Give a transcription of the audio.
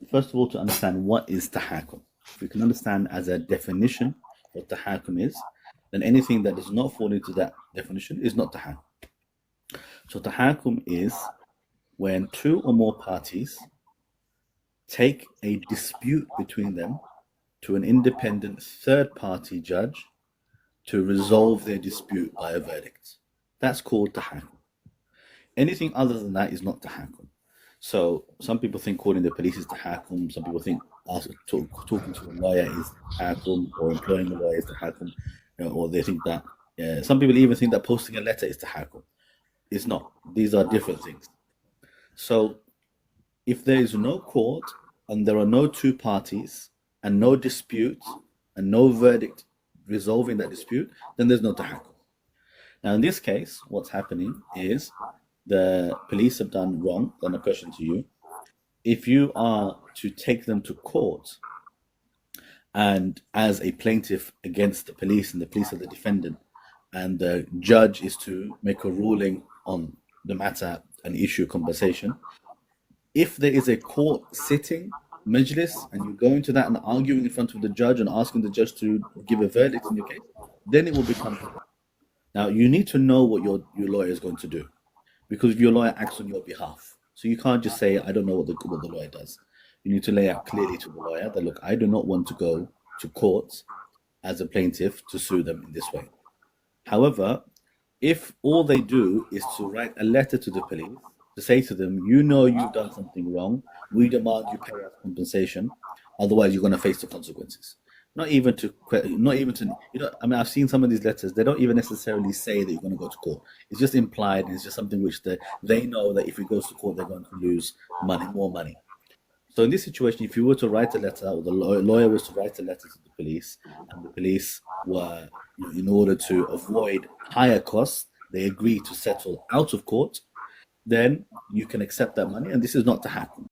first of all, to understand what is tahakum. If we can understand as a definition what tahakum is, then anything that does not fall into that definition is not tahakum. So tahakum is when two or more parties take a dispute between them to an independent third-party judge to resolve their dispute by a verdict. That's called tahakum. Anything other than that is not tahakum. So some people think calling the police is tahakum. Some people think talking to a lawyer is tahakum, or employing a lawyer is tahakum, or they think that. Some people even think that posting a letter is tahakum. It's not. These are different things. So if there is no court and there are no two parties and no dispute and no verdict resolving that dispute, then there's no tahakum. Now in this case, what's happening is the police have done wrong. Then a question to you: if you are to take them to court, and as a plaintiff against the police, and the police are the defendant, and the judge is to make a ruling on the matter and issue compensation, if there is a court sitting, majlis, and you go into that and arguing in front of the judge and asking the judge to give a verdict in your case, then it will become. Now you need to know what your lawyer is going to do, because your lawyer acts on your behalf. So you can't just say, I don't know what the lawyer does. You need to lay out clearly to the lawyer that, look, I do not want to go to court as a plaintiff to sue them in this way. However, if all they do is to write a letter to the police to say to them, you know you've done something wrong, we demand you pay us compensation, otherwise you're going to face the consequences. Not even to, I mean, I've seen some of these letters, they don't even necessarily say that you're going to go to court. It's just implied, and it's just something which they know that if it goes to court, they're going to lose more money. So in this situation, if you were to write a letter, or the lawyer was to write a letter to the police, and the police were, in order to avoid higher costs, they agreed to settle out of court, then you can accept that money, and this is not tahakum.